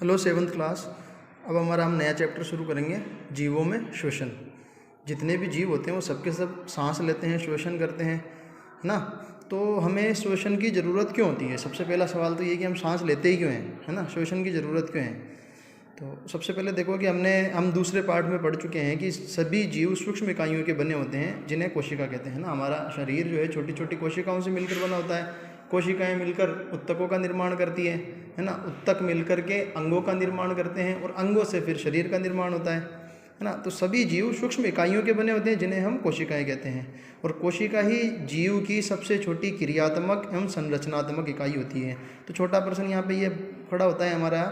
Hello seventh class. अब हमारा हम नया चैप्टर शुरू करेंगे, जीवों में श्वसन। जितने भी जीव होते हैं वो सबके सब सांस लेते हैं, श्वसन करते हैं, है ना। तो हमें श्वसन की ज़रूरत क्यों होती है? सबसे पहला सवाल तो ये कि हम सांस लेते ही क्यों हैं, है ना। श्वसन की ज़रूरत क्यों है? तो सबसे पहले देखो कि हम दूसरे पार्ट में पढ़ चुके हैं कि सभी जीव सूक्ष्म इकाइयों के बने होते हैं जिन्हें कोशिका कहते हैं ना। हमारा शरीर जो है छोटी छोटी कोशिकाओं से मिलकर बना होता है। कोशिकाएं मिलकर उत्तकों का निर्माण करती है ना। उत्तक मिलकर के अंगों का निर्माण करते हैं और अंगों से फिर शरीर का निर्माण होता है ना। तो सभी जीव सूक्ष्म इकाइयों के बने होते हैं जिन्हें हम कोशिकाएं कहते हैं। और कोशिका ही जीव की सबसे छोटी क्रियात्मक एवं संरचनात्मक इकाई होती है। तो छोटा प्रश्न यहाँ पे ये खड़ा होता है हमारा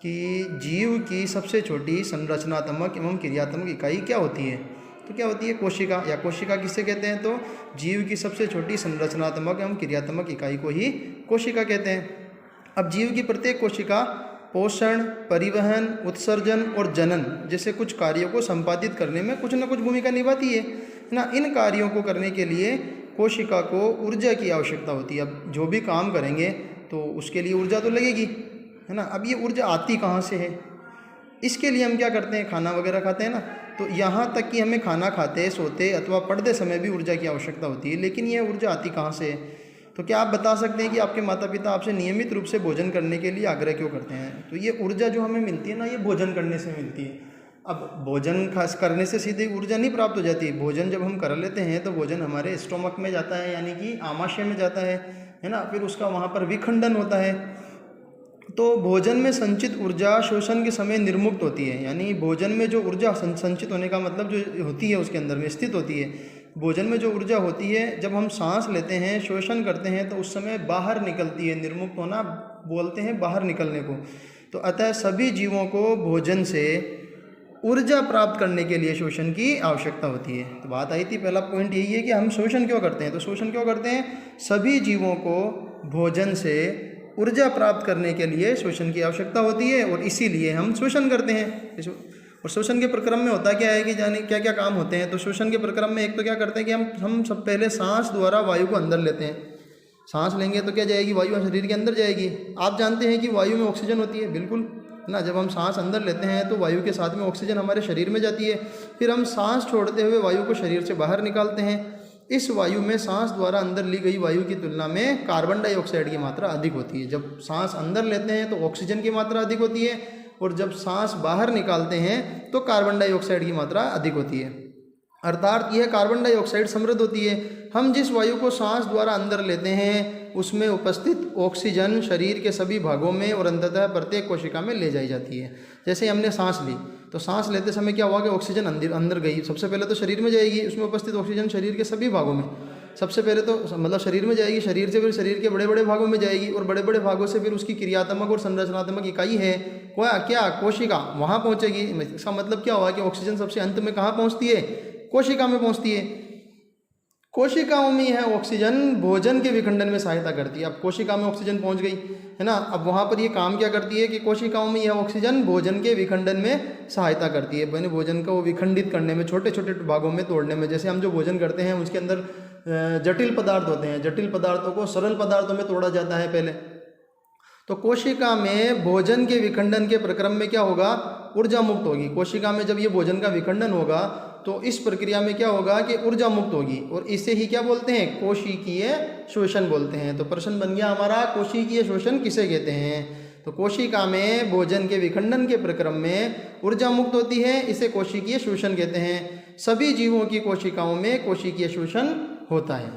कि जीव की सबसे छोटी संरचनात्मक एवं क्रियात्मक इकाई क्या होती है? तो क्या होती है? कोशिका। या कोशिका किसे कहते हैं? तो जीव की सबसे छोटी संरचनात्मक एवं क्रियात्मक इकाई को ही कोशिका कहते हैं। अब जीव की प्रत्येक कोशिका पोषण, परिवहन, उत्सर्जन और जनन जैसे कुछ कार्यों को संपादित करने में कुछ न कुछ भूमिका निभाती है ना। इन कार्यों को करने के लिए कोशिका को ऊर्जा की आवश्यकता होती है। अब जो भी काम करेंगे तो उसके लिए ऊर्जा तो लगेगी, है ना। अब ये ऊर्जा आती कहाँ से है? इसके लिए हम क्या करते हैं? खाना वगैरह खाते हैं ना। तो यहाँ तक कि हमें खाना खाते, सोते अथवा पढ़ते समय भी ऊर्जा की आवश्यकता होती है। लेकिन यह ऊर्जा आती कहाँ से है? तो क्या आप बता सकते हैं कि आपके माता पिता आपसे नियमित रूप से भोजन करने के लिए आग्रह क्यों करते हैं? तो ये ऊर्जा जो हमें मिलती है ना, ये भोजन करने से मिलती है। अब भोजन खास करने से सीधे ऊर्जा नहीं प्राप्त हो जाती। भोजन जब हम कर लेते हैं तो भोजन हमारे स्टोमक में जाता है, यानी कि आमाशय में जाता है ना। फिर उसका वहाँ पर विखंडन होता है। तो भोजन में संचित ऊर्जा शोषण के समय निर्मुक्त होती है। यानी भोजन में जो ऊर्जा संचित होने का मतलब जो होती है उसके अंदर में स्थित होती है। भोजन में जो ऊर्जा होती है जब हम सांस लेते हैं, शोषण करते हैं तो उस समय बाहर निकलती है। निर्मुक्त होना बोलते हैं बाहर निकलने को। तो अतः सभी जीवों को भोजन से ऊर्जा प्राप्त करने के लिए शोषण की आवश्यकता होती है। तो बात आई थी, पहला पॉइंट यही है कि हम शोषण क्यों करते हैं। तो शोषण क्यों करते हैं? सभी जीवों को भोजन से ऊर्जा प्राप्त करने के लिए शोषण की आवश्यकता होती है और इसीलिए हम शोषण करते हैं। और शोषण के प्रक्रम में होता क्या है कि जाने क्या क्या काम होते हैं। तो शोषण के प्रक्रम में एक तो क्या करते हैं कि हम सब पहले सांस द्वारा वायु को अंदर लेते हैं। सांस लेंगे तो क्या जाएगी? वायु शरीर के अंदर जाएगी। आप जानते हैं कि वायु में ऑक्सीजन होती है, बिल्कुल ना। जब हम सांस अंदर लेते हैं तो वायु के साथ में ऑक्सीजन हमारे शरीर में जाती है। फिर हम सांस छोड़ते हुए वायु को शरीर से बाहर निकालते हैं। इस वायु में सांस द्वारा अंदर ली गई वायु की तुलना में कार्बन डाइऑक्साइड की मात्रा अधिक होती है। जब सांस अंदर लेते हैं तो ऑक्सीजन की मात्रा अधिक होती है और जब सांस बाहर निकालते हैं तो कार्बन डाइऑक्साइड की मात्रा अधिक होती है। अर्थात यह कार्बन डाइऑक्साइड समृद्ध होती है। हम जिस वायु को सांस द्वारा अंदर लेते हैं उसमें उपस्थित ऑक्सीजन शरीर के सभी भागों में और अंततः प्रत्येक कोशिका में ले जाई जाती है। जैसे हमने सांस ली तो सांस लेते समय क्या हुआ कि ऑक्सीजन अंदर गई। सबसे पहले तो शरीर में जाएगी, उसमें उपस्थित ऑक्सीजन शरीर के सभी भागों में सबसे पहले तो मतलब शरीर में जाएगी, शरीर से फिर शरीर के बड़े बड़े भागों में जाएगी और बड़े बड़े भागों से फिर उसकी क्रियात्मक और संरचनात्मक इकाई है क्या कोशिका, वहाँ पहुँचेगी। इसका मतलब क्या हुआ कि ऑक्सीजन सबसे अंत में कहाँ पहुँचती है? कोशिका में पहुँचती है। कोशिकाओं में यह ऑक्सीजन भोजन के विखंडन में सहायता करती है। अब कोशिका में ऑक्सीजन पहुंच गई, है ना। अब वहाँ पर ये काम क्या करती है कि कोशिकाओं में यह ऑक्सीजन भोजन के विखंडन में सहायता करती है। यानी भोजन को विखंडित करने में, छोटे छोटे भागों में तोड़ने में। जैसे हम जो भोजन करते हैं उसके अंदर जटिल पदार्थ होते हैं, जटिल पदार्थों को सरल पदार्थों में तोड़ा जाता है पहले। तो कोशिका में भोजन के विखंडन के प्रक्रम में क्या होगा? ऊर्जा मुक्त होगी। कोशिका में जब ये भोजन का विखंडन होगा तो इस प्रक्रिया में क्या होगा कि ऊर्जा मुक्त होगी और इसे ही क्या बोलते हैं? कोशिकीय शोषण बोलते हैं। तो प्रश्न बन गया हमारा, कोशिकीय शोषण किसे कहते हैं? तो कोशिका में भोजन के विखंडन के प्रक्रम में ऊर्जा मुक्त होती है, इसे कोशिकीय शोषण कहते हैं। सभी जीवों की कोशिकाओं में कोशिकीय शोषण होता है।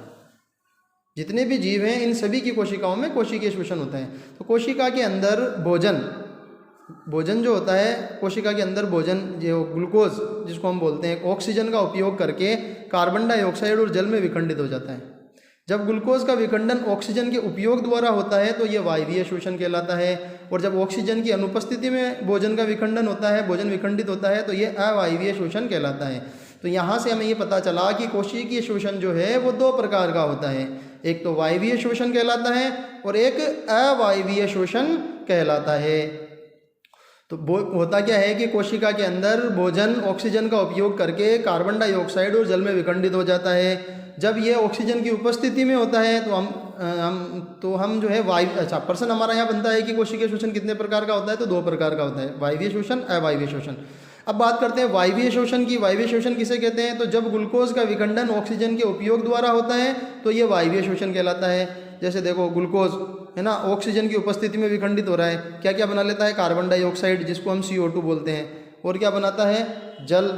जितने भी जीव हैं इन सभी की कोशिकाओं में कोशिकीय शोषण होता है। तो कोशिका के अंदर भोजन जो होता है, कोशिका के अंदर भोजन जो ग्लूकोज जिसको हम बोलते हैं, ऑक्सीजन का उपयोग करके कार्बन डाइऑक्साइड और जल में विखंडित हो जाता है। जब ग्लूकोज का विखंडन ऑक्सीजन के उपयोग द्वारा होता है तो यह वायवीय शोषण कहलाता है। और जब ऑक्सीजन की अनुपस्थिति में भोजन का विखंडन होता है, भोजन विखंडित होता है, तो यह अवायवीय शोषण कहलाता है। तो यहाँ से हमें ये पता चला कि कोशिकीय शोषण जो है वो दो प्रकार का होता है। एक तो वायवीय शोषण कहलाता है और एक अवायवीय शोषण कहलाता है। तो होता क्या है कि कोशिका के अंदर भोजन ऑक्सीजन का उपयोग करके कार्बन डाइऑक्साइड और जल में विखंडित हो जाता है। जब यह ऑक्सीजन की उपस्थिति में होता है तो हम हम जो है वायु, अच्छा प्रश्न हमारा यहाँ बनता है कि कोशिकीय शोषण कितने प्रकार का होता है, तो 2 प्रकार का होता है, वायवीय शोषण, अवायवीय शोषण। अब बात करते हैं वायवीय शोषण की। वायवीय शोषण किसे कहते हैं, तो जब ग्लूकोज का विखंडन ऑक्सीजन के उपयोग द्वारा होता है तो ये वायवीय शोषण कहलाता है। जैसे देखो ग्लूकोज है ना, ऑक्सीजन की उपस्थिति में विखंडित हो रहा है, क्या क्या बना लेता है, कार्बन डाइऑक्साइड जिसको हम CO2 बोलते हैं, और क्या बनाता है, जल,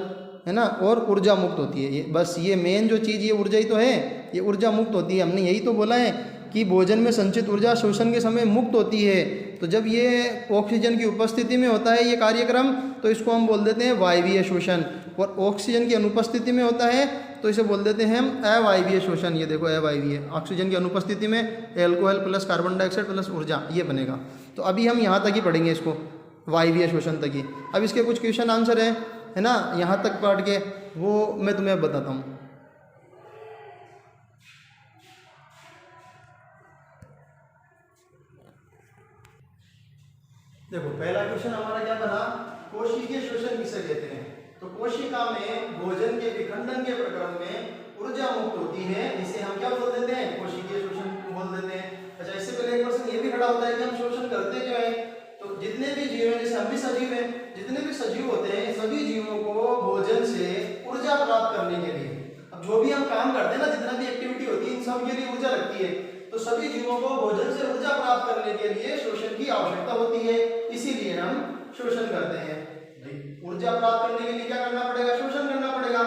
है ना, और ऊर्जा मुक्त होती है। ये बस ये मेन जो चीज़, ये ऊर्जा ही तो है, ये ऊर्जा मुक्त होती है। हमने यही तो बोला है कि भोजन में संचित ऊर्जा शोषण के समय मुक्त होती है। तो जब ये ऑक्सीजन की उपस्थिति में होता है ये कार्यक्रम, तो इसको हम बोल देते हैं वायवीय शोषण, और ऑक्सीजन की अनुपस्थिति में होता है तो इसे बोल देते हैं हम अवायवीय शोषण। ये देखो अवायवीय, ऑक्सीजन की अनुपस्थिति में alcohol plus carbon dioxide plus ऊर्जा, ये बनेगा। तो अभी हम यहाँ तक ही पढ़ेंगे इसको, वायवीय शोषण तक ही। अब इसके कुछ क्वेश्चन आंसर है ना, यहाँ तक पढ़ के वो मैं तुम्हें बताता हूँ। देखो पहला क्वेश्चन हमारा क्या बना, कोशिकीय शोषण किसे कहते हैं। तो कोशिका में भोजन के विखंडन के प्रक्रम में ऊर्जा मुक्त होती है, इसे हम क्या बोल देते हैं, कोशिकीय शोषण बोल देते हैं। अच्छा, इससे पहले एक प्रश्न ये भी खड़ा होता है कि हम शोषण करते क्यों हैं। तो जितने भी जीव हैं, जैसे हम भी सजीव हैं, जितने भी सजीव होते हैं सभी जीवों को भोजन से ऊर्जा प्राप्त करने के लिए, अब जो भी हम काम करते हैं ना, जितना भी एक्टिविटी होती है, इन सब के लिए ऊर्जा लगती है। तो सभी जीवों को भोजन से ऊर्जा प्राप्त करने के लिए शोषण की आवश्यकता होती है, इसीलिए हम शोषण करते हैं। ऊर्जा प्राप्त करने के लिए क्या करना पड़ेगा, शोषण करना पड़ेगा।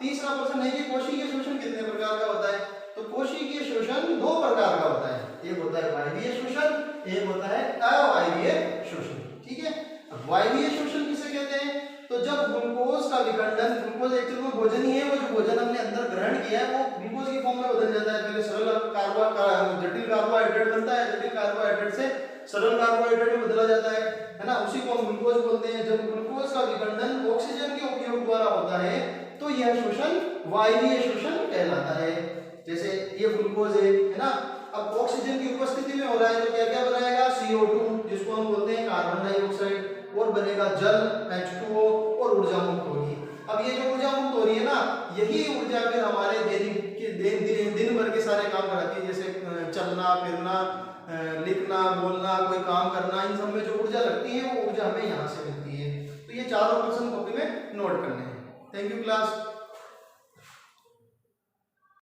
तीसरा प्रश्न है कि कोशिकीय शोषण कितने प्रकार का होता है। तो कोशिकीय शोषण 2 प्रकार का होता है, एक होता है वायवीय शोषण, एक होता है अवायवीय शोषण। ठीक है, अब वायवीय शोषण किसे कहते हैं, तो जब ग्लूकोज का विखंडन, ग्लूकोज एक्चुअली वो भोजन ही है, वो जो भोजन हमने अंदर ग्रहण किया है वो ग्लूकोज की फॉर्म में बदल जाता है। पहले सरल जटिल कार्बोहाइड्रेट बनता है, जटिल कार्बोहाइड्रेट से सरल कार्बोहाइड्रेट में बदला जाता है ना, उसी को हम ग्लूकोज बोलते हैं। जब ग्लूकोज का विखंडन ऑक्सीजन के उपयोग द्वारा होता है तो यह शोषण वायवीय शोषण कहलाता है। जैसे ये ग्लूकोज है ना, अब ऑक्सीजन की उपस्थिति में हो रहा है तो क्या क्या बनाएगा, CO2 जिसको हम बोलते हैं कार्बन डाइऑक्साइड, और बनेगा जल H2O, और ऊर्जा मुक्त होगी। अब ये जो ऊर्जा मुक्त हो रही है ना, यही ऊर्जा फिर हमारे दिन भर के सारे काम कराती है, जैसे चलना फिरना, लिखना बोलना, कोई काम करना, इन सब में जो ऊर्जा लगती है वो ऊर्जा हमें यहाँ से मिलती है। तो ये चारों प्रश्न कॉपी में नोट करने हैं। Thank you class.